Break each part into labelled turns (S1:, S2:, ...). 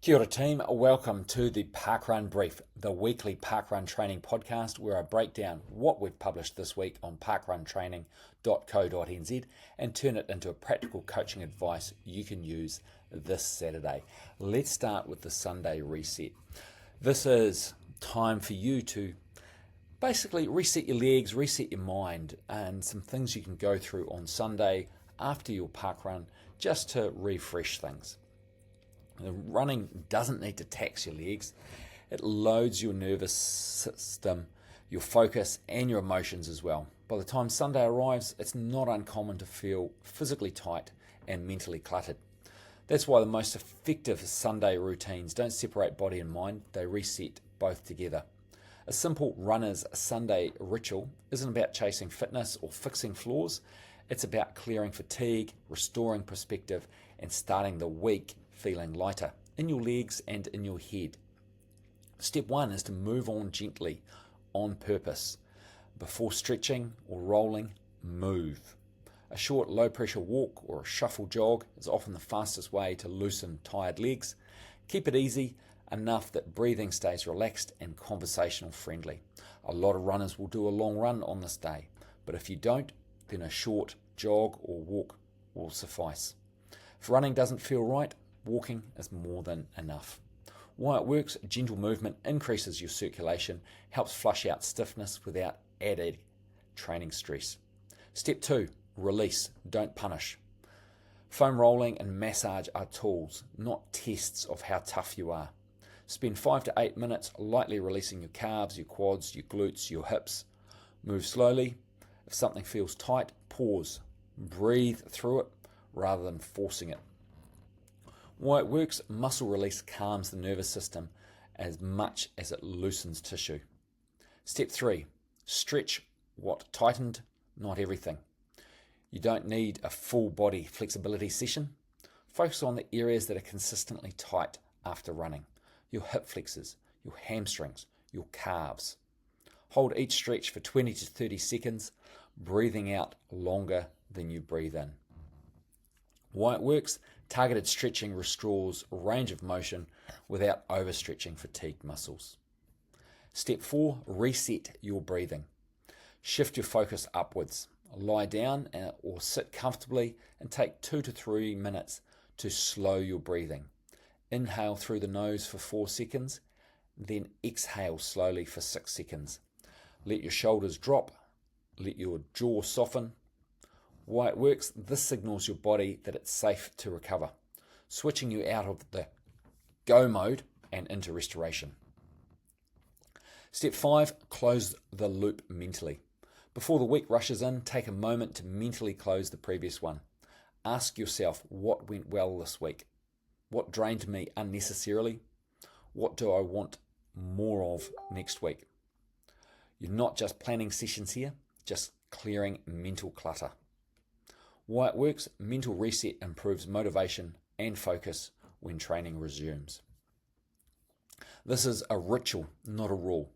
S1: Kia ora team, welcome to the Parkrun Brief, the weekly parkrun training podcast where I break down what we've published this week on parkruntraining.co.nz and turn it into a practical coaching advice you can use this Saturday. Let's start with the Sunday reset. This is time for you to basically reset your legs, reset your mind, and some things you can go through on Sunday after your parkrun just to refresh things. The running doesn't need to tax your legs. It loads your nervous system, your focus, and your emotions as well. By the time Sunday arrives, it's not uncommon to feel physically tight and mentally cluttered. That's why the most effective Sunday routines don't separate body and mind, they reset both together. A simple runner's Sunday ritual isn't about chasing fitness or fixing flaws. It's about clearing fatigue, restoring perspective, and starting the week feeling lighter in your legs and in your head. Step one is to move on gently on purpose. Before stretching or rolling, move. A short low pressure walk or a shuffle jog is often the fastest way to loosen tired legs. Keep it easy, enough that breathing stays relaxed and conversational friendly. A lot of runners will do a long run on this day, but if you don't, then a short jog or walk will suffice. If running doesn't feel right, walking is more than enough. Why it works: gentle movement increases your circulation, helps flush out stiffness without added training stress. Step 2, release, don't punish. Foam rolling and massage are tools, not tests of how tough you are. Spend 5 to 8 minutes lightly releasing your calves, your quads, your glutes, your hips. Move slowly. If something feels tight, pause. Breathe through it rather than forcing it. Why it works: muscle release calms the nervous system as much as it loosens tissue. Step 3, stretch what tightened, not everything. You don't need a full body flexibility session. Focus on the areas that are consistently tight after running. Your hip flexors, your hamstrings, your calves. Hold each stretch for 20 to 30 seconds, breathing out longer than you breathe in. Why it works: targeted stretching restores range of motion without overstretching fatigued muscles. Step 4, reset your breathing. Shift your focus upwards. Lie down or sit comfortably and take 2 to 3 minutes to slow your breathing. Inhale through the nose for 4 seconds, then exhale slowly for 6 seconds. Let your shoulders drop, let your jaw soften. Why it works: this signals your body that it's safe to recover, switching you out of the go mode and into restoration. Step 5, close the loop mentally. Before the week rushes in, take a moment to mentally close the previous one. Ask yourself, what went well this week? What drained me unnecessarily? What do I want more of next week? You're not just planning sessions here, just clearing mental clutter. Why it works: mental reset improves motivation and focus when training resumes. This is a ritual, not a rule.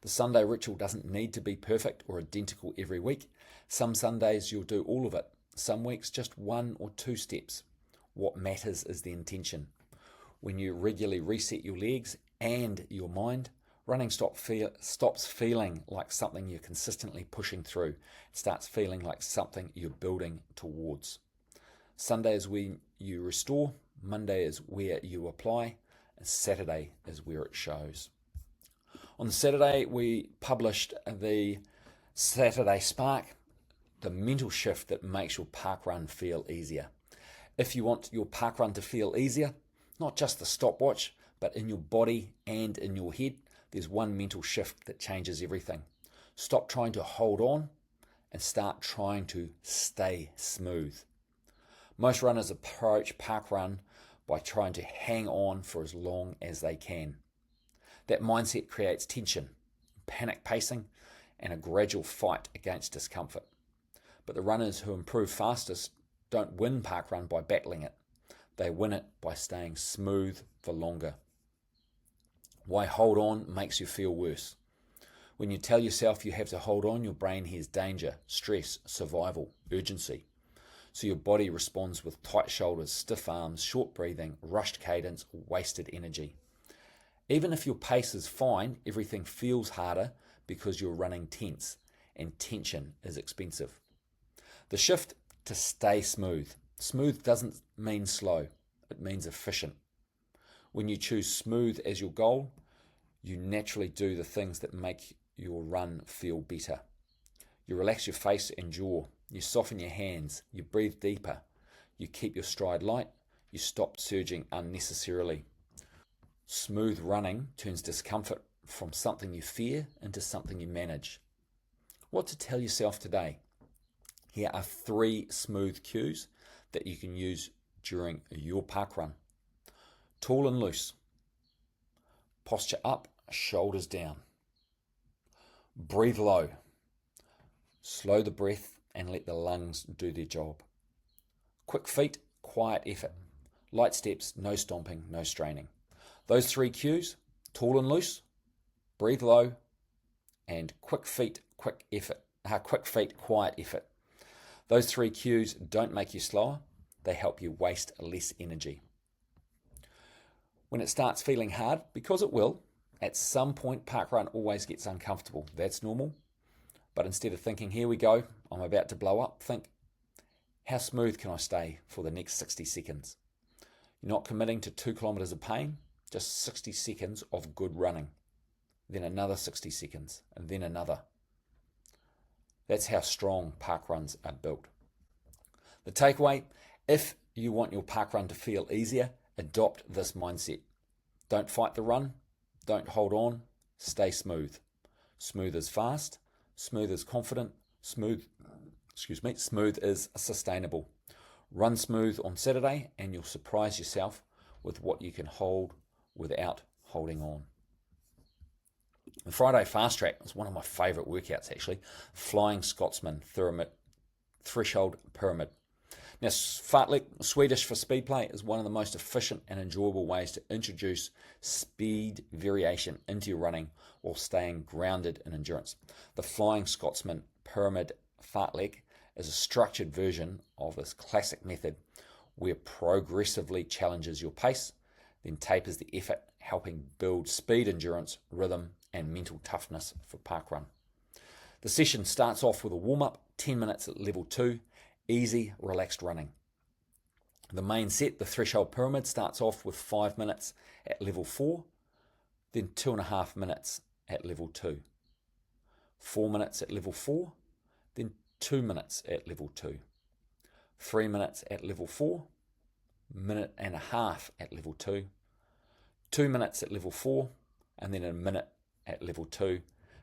S1: The Sunday ritual doesn't need to be perfect or identical every week. Some Sundays you'll do all of it. Some weeks just 1 or 2 steps. What matters is the intention. When you regularly reset your legs and your mind, running stops feeling like something you're consistently pushing through. It starts feeling like something you're building towards. Sunday is where you restore, Monday is where you apply, and Saturday is where it shows. On Saturday, we published the Saturday Spark, the mental shift that makes your parkrun feel easier. If you want your parkrun to feel easier, not just the stopwatch, but in your body and in your head, there's one mental shift that changes everything. Stop trying to hold on and start trying to stay smooth. Most runners approach parkrun by trying to hang on for as long as they can. That mindset creates tension, panic pacing, and a gradual fight against discomfort. But the runners who improve fastest don't win parkrun by battling it. They win it by staying smooth for longer. Why hold on makes you feel worse. When you tell yourself you have to hold on, your brain hears danger, stress, survival, urgency. So your body responds with tight shoulders, stiff arms, short breathing, rushed cadence, wasted energy. Even if your pace is fine, everything feels harder because you're running tense, and tension is expensive. The shift to stay smooth. Smooth doesn't mean slow, it means efficient. When you choose smooth as your goal, you naturally do the things that make your run feel better. You relax your face and jaw, you soften your hands, you breathe deeper, you keep your stride light, you stop surging unnecessarily. Smooth running turns discomfort from something you fear into something you manage. What to tell yourself today? Here are 3 smooth cues that you can use during your park run. Tall and loose. Posture up, shoulders down. Breathe low. Slow the breath and let the lungs do their job. Quick feet, quiet effort. Light steps, no stomping, no straining. Those 3 cues, tall and loose, breathe low, and quick feet, quiet effort. Those 3 cues don't make you slower, they help you waste less energy. When it starts feeling hard, because it will, at some point parkrun always gets uncomfortable. That's normal. But instead of thinking, here we go, I'm about to blow up, think, how smooth can I stay for the next 60 seconds? You're not committing to 2 kilometres of pain, just 60 seconds of good running. Then another 60 seconds, and then another. That's how strong parkruns are built. The takeaway, if you want your parkrun to feel easier, adopt this mindset. Don't fight the run, don't hold on, stay smooth. Smooth is fast, smooth is confident, smooth is sustainable. Run smooth on Saturday and you'll surprise yourself with what you can hold without holding on. The Friday fast track is one of my favourite workouts actually. Flying Scotsman threshold pyramid. Now, fartlek, Swedish for speed play, is one of the most efficient and enjoyable ways to introduce speed variation into your running while staying grounded in endurance. The Flying Scotsman pyramid fartlek is a structured version of this classic method where progressively challenges your pace, then tapers the effort, helping build speed, endurance, rhythm, and mental toughness for parkrun. The session starts off with a warm-up, 10 minutes at level 2, easy, relaxed running. The main set, the threshold pyramid, starts off with 5 minutes at level 4, then 2.5 minutes at level 2. 4 minutes at level 4, then 2 minutes at level 2. 3 minutes at level 4, minute and a half at level 2. 2 minutes at level 4, and then a minute at level 2,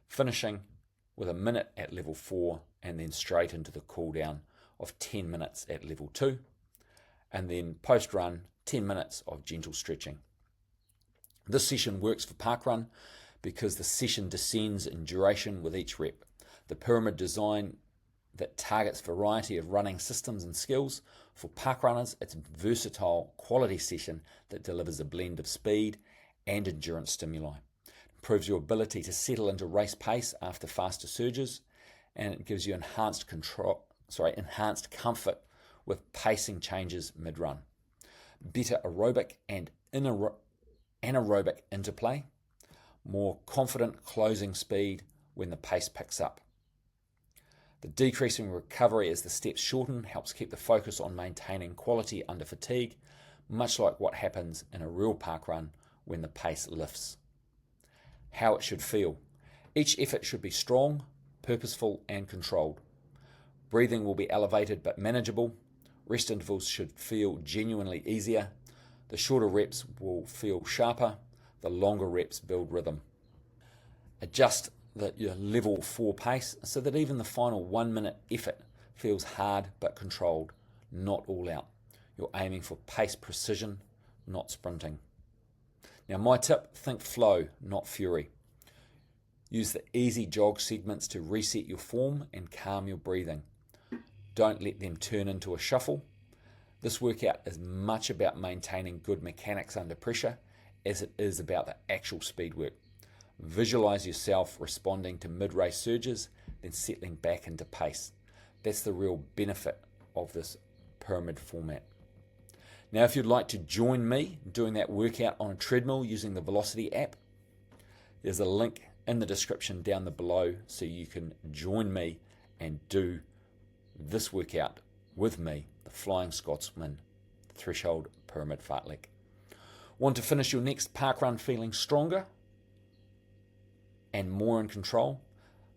S1: finishing with a minute at level 4 and then straight into the cool down of 10 minutes at level 2, and then post-run 10 minutes of gentle stretching. This session works for parkrun because the session descends in duration with each rep. The pyramid design that targets variety of running systems and skills. For parkrunners, it's a versatile quality session that delivers a blend of speed and endurance stimuli. Improves your ability to settle into race pace after faster surges, and it gives you enhanced comfort with pacing changes mid-run. Better aerobic and anaerobic interplay, more confident closing speed when the pace picks up. The decreasing recovery as the steps shorten helps keep the focus on maintaining quality under fatigue, much like what happens in a real parkrun when the pace lifts. How it should feel. Each effort should be strong, purposeful, and controlled. Breathing will be elevated but manageable. Rest intervals should feel genuinely easier. The shorter reps will feel sharper. The longer reps build rhythm. Adjust your level 4 pace so that even the final 1 minute effort feels hard but controlled, not all out. You're aiming for pace precision, not sprinting. Now my tip, think flow, not fury. Use the easy jog segments to reset your form and calm your breathing. Don't let them turn into a shuffle. This workout is much about maintaining good mechanics under pressure as it is about the actual speed work. Visualize yourself responding to mid-race surges, then settling back into pace. That's the real benefit of this pyramid format. Now, if you'd like to join me doing that workout on a treadmill using the Velocity app, there's a link in the description down below so you can join me and do this workout with me, the Flying Scotsman Threshold Pyramid Fartlek. Want to finish your next parkrun feeling stronger and more in control?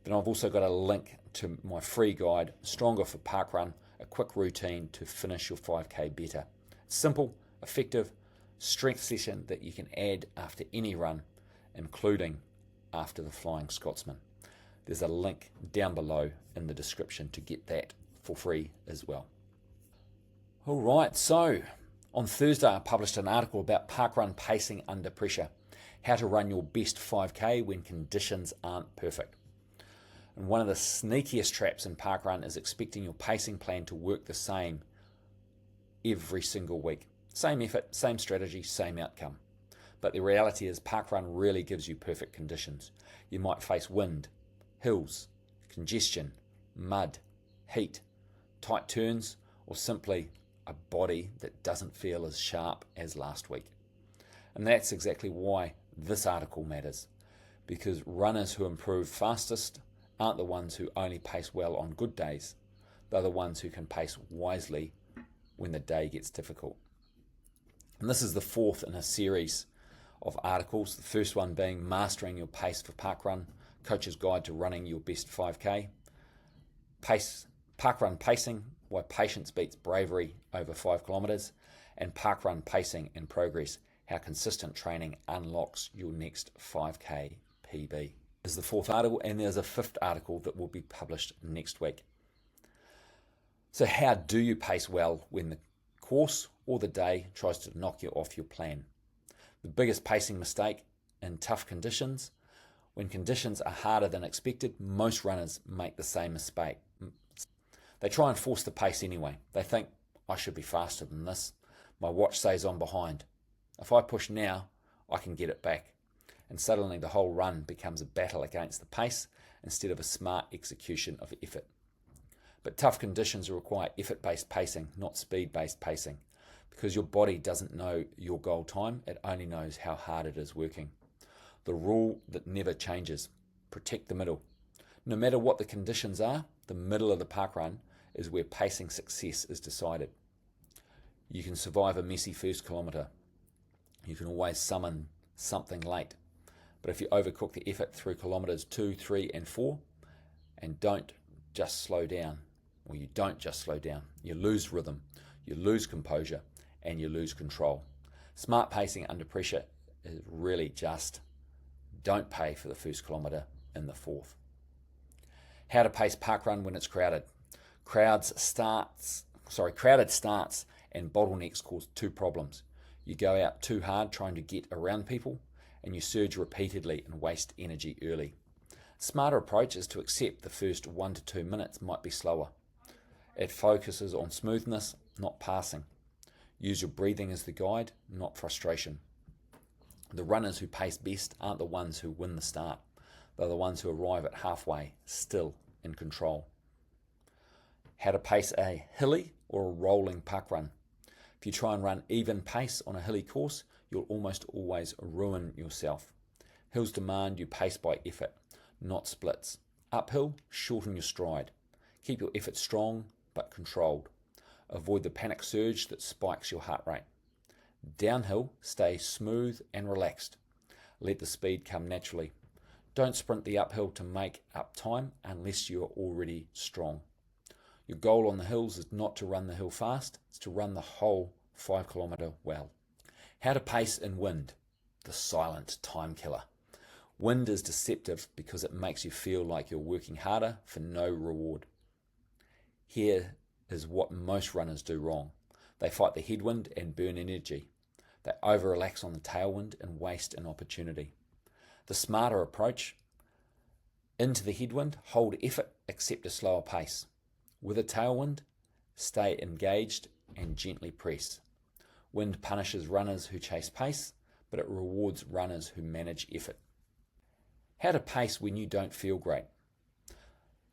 S1: Then I've also got a link to my free guide, Stronger for Parkrun, a quick routine to finish your 5K better. Simple, effective strength session that you can add after any run, including after the Flying Scotsman. There's a link down below in the description to get that for free as well. All right, so on Thursday I published an article about parkrun pacing under pressure, how to run your best 5K when conditions aren't perfect. And one of the sneakiest traps in parkrun is expecting your pacing plan to work the same every single week. Same effort, same strategy, same outcome. But the reality is parkrun really gives you perfect conditions. You might face wind, hills, congestion, mud, heat, tight turns, or simply a body that doesn't feel as sharp as last week. And that's exactly why this article matters, because runners who improve fastest aren't the ones who only pace well on good days. They're the ones who can pace wisely when the day gets difficult. And this is the fourth in a series of articles, the first one being Mastering Your Pace for Parkrun, Coach's Guide to Running Your Best 5K. Parkrun Pacing, Why Patience Beats Bravery Over 5 kilometres, and Parkrun Pacing and Progress, How Consistent Training Unlocks Your Next 5K PB. This is the fourth article, and there's a fifth article that will be published next week. So how do you pace well when the course or the day tries to knock you off your plan? The biggest pacing mistake in tough conditions, when conditions are harder than expected, most runners make the same mistake. They try and force the pace anyway. They think, I should be faster than this. My watch says I'm behind. If I push now, I can get it back. And suddenly the whole run becomes a battle against the pace instead of a smart execution of effort. But tough conditions require effort-based pacing, not speed-based pacing, because your body doesn't know your goal time, it only knows how hard it is working. The rule that never changes: protect the middle. No matter what the conditions are, the middle of the parkrun is where pacing success is decided. You can survive a messy first kilometre. You can always summon something late. But if you overcook the effort through kilometres 2, 3 and 4 and don't just slow down, or you don't just slow down, you lose rhythm, you lose composure, and you lose control. Smart pacing under pressure is really just don't pay for the first kilometre in the fourth. How to pace parkrun when it's crowded. Crowded starts and bottlenecks cause two problems. You go out too hard trying to get around people, and you surge repeatedly and waste energy early. A smarter approach is to accept the first 1 to 2 minutes might be slower. It focuses on smoothness, not passing. Use your breathing as the guide, not frustration. The runners who pace best aren't the ones who win the start. They're the ones who arrive at halfway, still in control. How to pace a hilly or a rolling parkrun. If you try and run even pace on a hilly course, you'll almost always ruin yourself. Hills demand you pace by effort, not splits. Uphill, shorten your stride. Keep your effort strong but controlled. Avoid the panic surge that spikes your heart rate. Downhill, stay smooth and relaxed. Let the speed come naturally. Don't sprint the uphill to make up time unless you are already strong. Your goal on the hills is not to run the hill fast, it's to run the whole 5 kilometre well. How to pace in wind, the silent time killer. Wind is deceptive because it makes you feel like you're working harder for no reward. Here is what most runners do wrong. They fight the headwind and burn energy. They over-relax on the tailwind and waste an opportunity. The smarter approach: into the headwind, hold effort, accept a slower pace. With a tailwind, stay engaged and gently press. Wind punishes runners who chase pace, but it rewards runners who manage effort. How to pace when you don't feel great.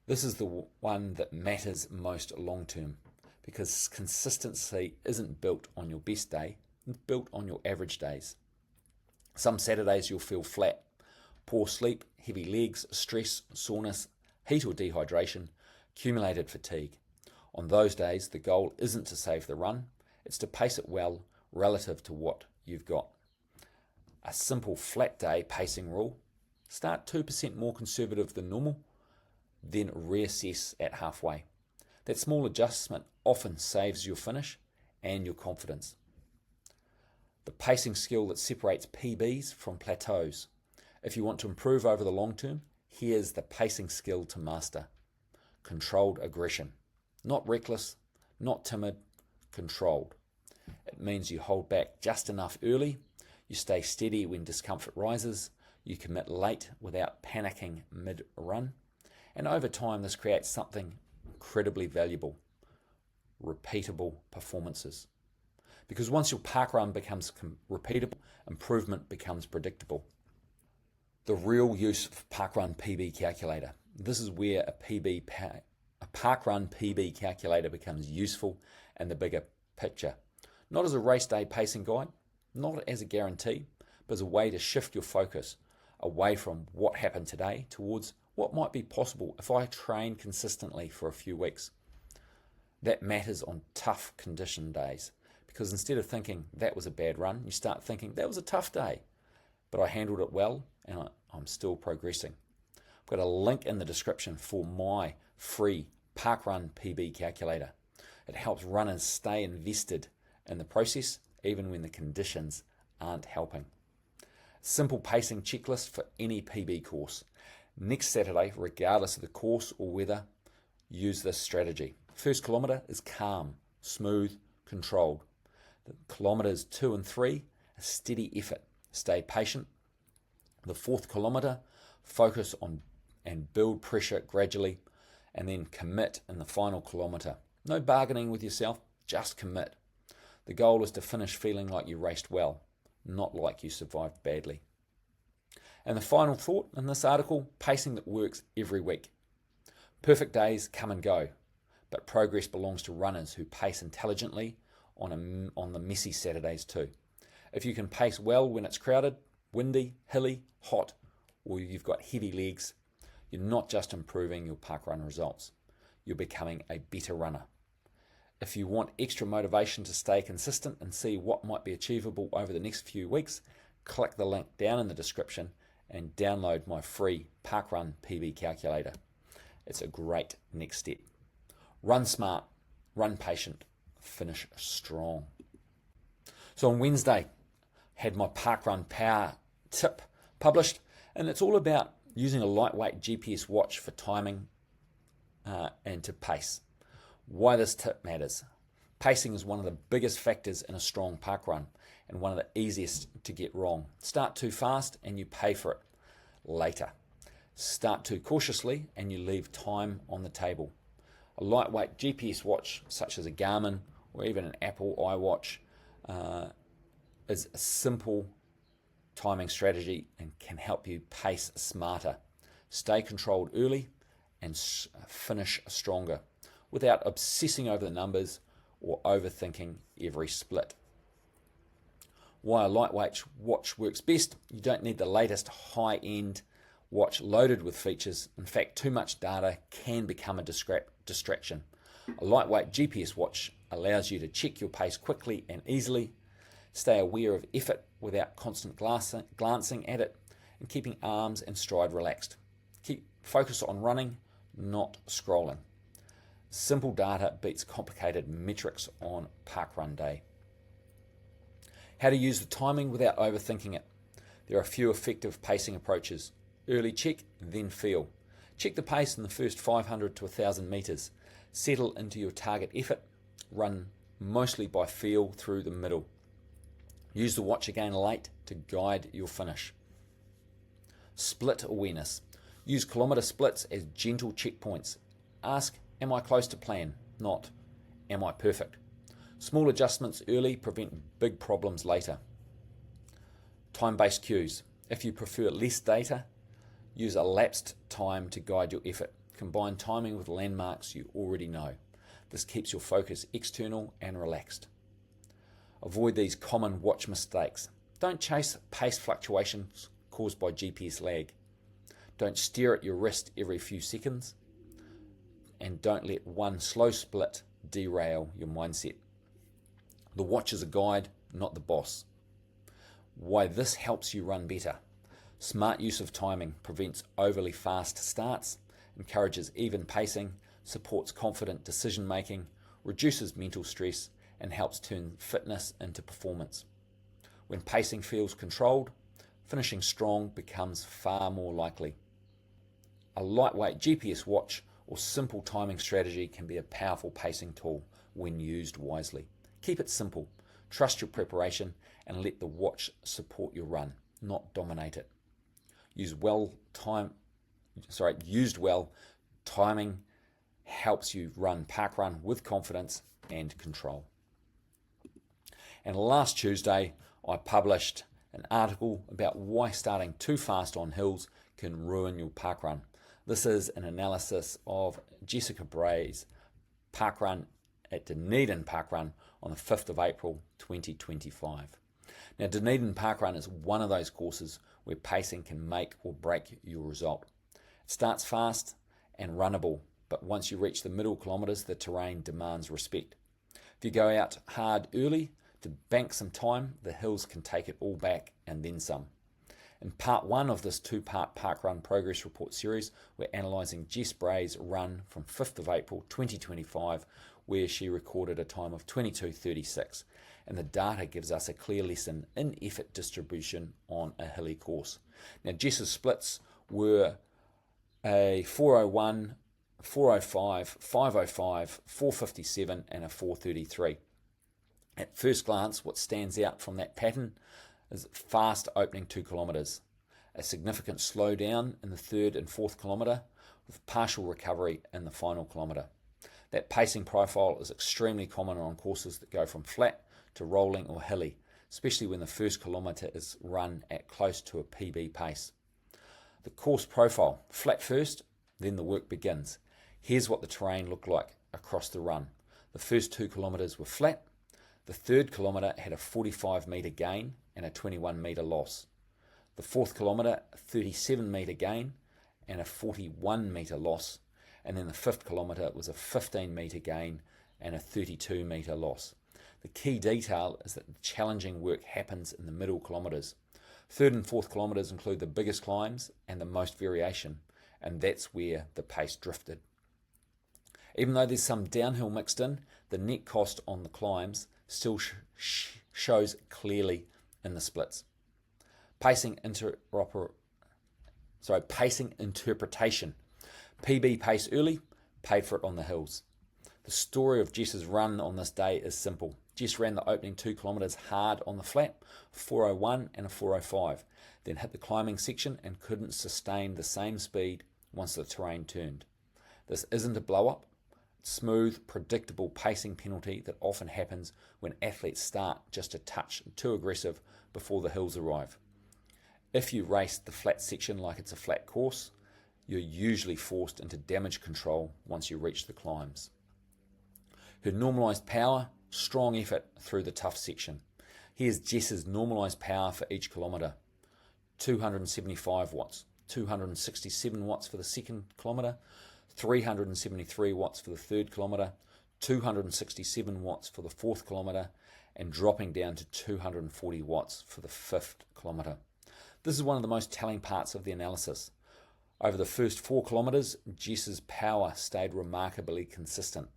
S1: This is the one that matters most long term. because consistency isn't built on your best day, it's built on your average days. Some Saturdays you'll feel flat, poor sleep, heavy legs, stress, soreness, heat or dehydration, accumulated fatigue. On those days, the goal isn't to save the run, it's to pace it well relative to what you've got. A simple flat day pacing rule: start 2% more conservative than normal, then reassess at halfway. That small adjustment often saves your finish and your confidence. The pacing skill that separates PBs from plateaus. If you want to improve over the long term, here's the pacing skill to master. Controlled aggression. Not reckless, not timid, controlled. It means you hold back just enough early, you stay steady when discomfort rises, you commit late without panicking mid-run, and over time this creates something incredibly valuable: repeatable performances. Because once your parkrun becomes repeatable, improvement becomes predictable. The real use of parkrun PB calculator. This is where a parkrun PB calculator becomes useful in the bigger picture. Not as a race day pacing guide, not as a guarantee, but as a way to shift your focus away from what happened today towards what might be possible if I train consistently for a few weeks. That matters on tough condition days, because instead of thinking that was a bad run, you start thinking that was a tough day, but I handled it well and I'm still progressing. I've got a link in the description for my free parkrun PB calculator. It helps runners stay invested in the process even when the conditions aren't helping. Simple pacing checklist for any PB course. Next Saturday, regardless of the course or weather, use this strategy. First kilometre is calm, smooth, controlled. The kilometres 2 and 3, a steady effort. Stay patient. The fourth kilometre, focus on and build pressure gradually, and then commit in the final kilometre. No bargaining with yourself, just commit. The goal is to finish feeling like you raced well, not like you survived badly. And the final thought in this article: pacing that works every week. Perfect days come and go, but progress belongs to runners who pace intelligently on the messy Saturdays too. If you can pace well when it's crowded, windy, hilly, hot, or you've got heavy legs, you're not just improving your parkrun results, you're becoming a better runner. If you want extra motivation to stay consistent and see what might be achievable over the next few weeks, click the link down in the description and download my free parkrun PB calculator. It's a great next step. Run smart, run patient, finish strong. So on Wednesday, had my parkrun power tip published, and it's all about using a lightweight GPS watch for timing and to pace. Why this tip matters. Pacing is one of the biggest factors in a strong parkrun and one of the easiest to get wrong. Start too fast and you pay for it later. Start too cautiously and you leave time on the table. A lightweight GPS watch such as a Garmin or even an Apple iWatch is a simple timing strategy and can help you pace smarter. Stay controlled early and finish stronger without obsessing over the numbers or overthinking every split. Why a lightweight watch works best: you don't need the latest high-end watch loaded with features. In fact, too much data can become a distraction. A lightweight GPS watch allows you to check your pace quickly and easily, stay aware of effort without constant glancing at it, and keeping arms and stride relaxed. Keep focus on running, not scrolling. Simple data beats complicated metrics on parkrun day. How to use the timing without overthinking it. There are a few effective pacing approaches. Early check, then feel. Check the pace in the first 500 to 1,000 metres. Settle into your target effort. Run mostly by feel through the middle. Use the watch again late to guide your finish. Split awareness. Use kilometre splits as gentle checkpoints. Ask, am I close to plan? Not, am I perfect? Small adjustments early prevent big problems later. Time-based cues. If you prefer less data, use elapsed time to guide your effort. Combine timing with landmarks you already know. This keeps your focus external and relaxed. Avoid these common watch mistakes. Don't chase pace fluctuations caused by GPS lag. Don't stare at your wrist every few seconds. And don't let one slow split derail your mindset. The watch is a guide, not the boss. Why this helps you run better. Smart use of timing prevents overly fast starts, encourages even pacing, supports confident decision making, reduces mental stress, and helps turn fitness into performance. When pacing feels controlled, finishing strong becomes far more likely. A lightweight GPS watch or simple timing strategy can be a powerful pacing tool when used wisely. Keep it simple, trust your preparation, and let the watch support your run, not dominate it. Used well, timing helps you run parkrun with confidence and control. And last Tuesday, I published an article about why starting too fast on hills can ruin your parkrun. This is an analysis of Jessica Bray's parkrun at Dunedin Parkrun on the 5th of April 2025. Now, Dunedin Parkrun is one of those courses where pacing can make or break your result. It starts fast and runnable, but once you reach the middle kilometres, the terrain demands respect. If you go out hard early to bank some time, the hills can take it all back and then some. In part one of this two-part parkrun progress report series, we're analysing Jess Bray's run from 5th of April 2025, where she recorded a time of 22:36, and the data gives us a clear lesson in effort distribution on a hilly course. Now, Jess's splits were a 4:01, 4:05, 5:05, 4:57 and a 4:33. At first glance, what stands out from that pattern is fast opening 2 kilometres, a significant slowdown in the 3rd and 4th kilometre, with partial recovery in the final kilometre. That pacing profile is extremely common on courses that go from flat to rolling or hilly, especially when the first kilometre is run at close to a PB pace. The course profile: flat first, then the work begins. Here's what the terrain looked like across the run. The first 2 kilometres were flat. The 3rd kilometre had a 45 metre gain and a 21 metre loss. The 4th kilometre, a 37 metre gain and a 41 metre loss. And then the 5th kilometre was a 15 metre gain and a 32 metre loss. The key detail is that the challenging work happens in the middle kilometres. 3rd and 4th kilometres include the biggest climbs and the most variation, and that's where the pace drifted. Even though there's some downhill mixed in, the net cost on the climbs still shows clearly in the splits. Pacing interpretation. PB pace early, paid for it on the hills. The story of Jess's run on this day is simple. Jess ran the opening 2 kilometres hard on the flat, 4:01 and a 4:05, then hit the climbing section and couldn't sustain the same speed once the terrain turned. This isn't a blow-up. It's smooth, predictable pacing penalty that often happens when athletes start just a touch too aggressive before the hills arrive. If you race the flat section like it's a flat course, you're usually forced into damage control once you reach the climbs. Her normalised power, strong effort through the tough section. Here's Jess's normalised power for each kilometre. 275 watts, 267 watts for the 2nd kilometre, 373 watts for the 3rd kilometre, 267 watts for the 4th kilometre, and dropping down to 240 watts for the 5th kilometre. This is one of the most telling parts of the analysis. Over the first 4 kilometres, Jess's power stayed remarkably consistent,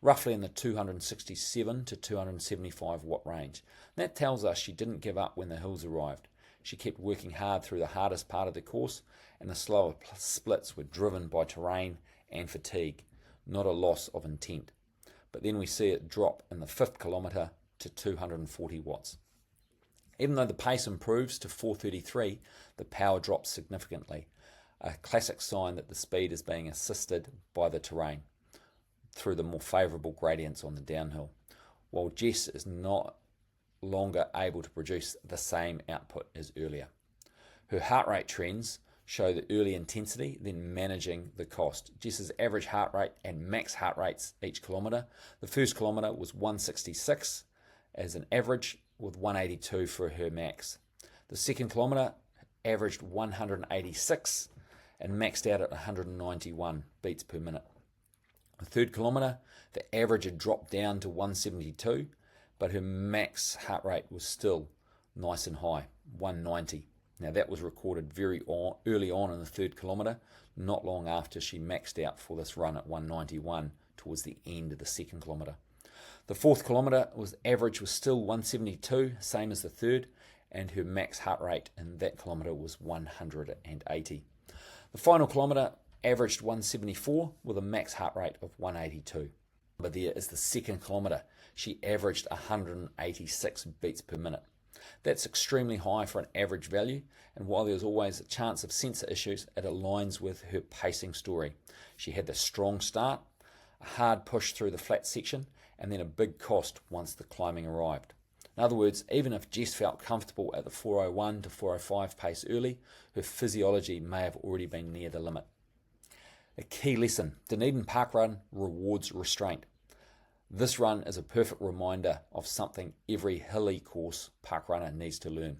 S1: roughly in the 267 to 275 watt range. That tells us she didn't give up when the hills arrived. She kept working hard through the hardest part of the course, and the slower splits were driven by terrain and fatigue, not a loss of intent. But then we see it drop in the 5th kilometre to 240 watts. Even though the pace improves to 4:33, the power drops significantly, a classic sign that the speed is being assisted by the terrain through the more favourable gradients on the downhill, while Jess is not longer able to produce the same output as earlier. Her heart rate trends show the early intensity, then managing the cost. Jess's average heart rate and max heart rates each kilometre. The first kilometre was 166 as an average, with 182 for her max. The second kilometre averaged 186 and maxed out at 191 beats per minute. The third kilometre, the average had dropped down to 172, but her max heart rate was still nice and high, 190. Now that was recorded very early on in the third kilometre, not long after she maxed out for this run at 191 towards the end of the second kilometre. The fourth kilometre average was still 172, same as the third, and her max heart rate in that kilometre was 180. The final kilometre averaged 174 with a max heart rate of 182. But there is the second kilometre. She averaged 186 beats per minute. That's extremely high for an average value, and while there's always a chance of sensor issues, it aligns with her pacing story. She had the strong start, a hard push through the flat section, and then a big cost once the climbing arrived. In other words, even if Jess felt comfortable at the 401 to 405 pace early, her physiology may have already been near the limit. A key lesson: Dunedin Parkrun rewards restraint. This run is a perfect reminder of something every hilly course parkrunner needs to learn.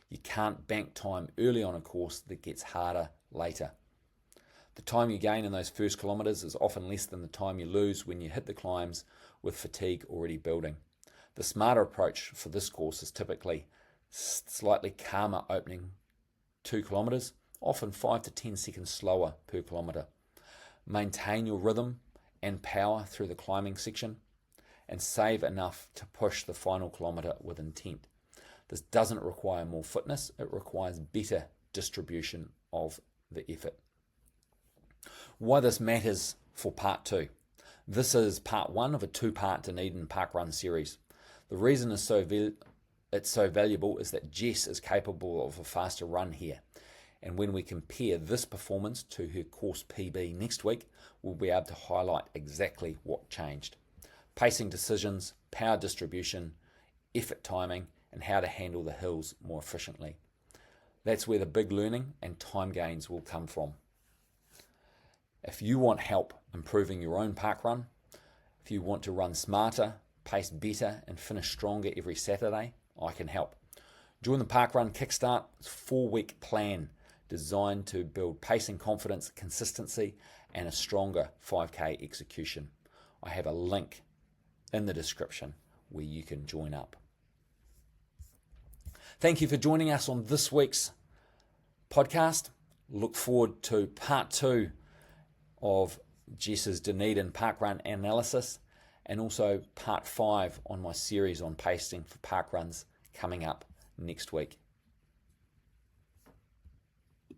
S1: You can't bank time early on a course that gets harder later. The time you gain in those first kilometres is often less than the time you lose when you hit the climbs with fatigue already building. The smarter approach for this course is typically slightly calmer opening 2 kilometres, often 5 to 10 seconds slower per kilometre. Maintain your rhythm and power through the climbing section, and save enough to push the final kilometre with intent. This doesn't require more fitness, it requires better distribution of the effort. Why this matters for part 2. This is part 1 of a 2-part Dunedin Parkrun series. The reason it's so valuable is that Jess is capable of a faster run here. And when we compare this performance to her course PB next week, we'll be able to highlight exactly what changed. Pacing decisions, power distribution, effort timing, and how to handle the hills more efficiently. That's where the big learning and time gains will come from. If you want help improving your own parkrun, if you want to run smarter, pace better, and finish stronger every Saturday, I can help. Join the Parkrun Kickstart. It's a 4-week plan designed to build pacing confidence, consistency, and a stronger 5K execution. I have a link in the description where you can join up. Thank you for joining us on this week's podcast. Look forward to part 2 of Jess's Dunedin Parkrun analysis, and also part 5 on my series on pacing for parkruns coming up next week.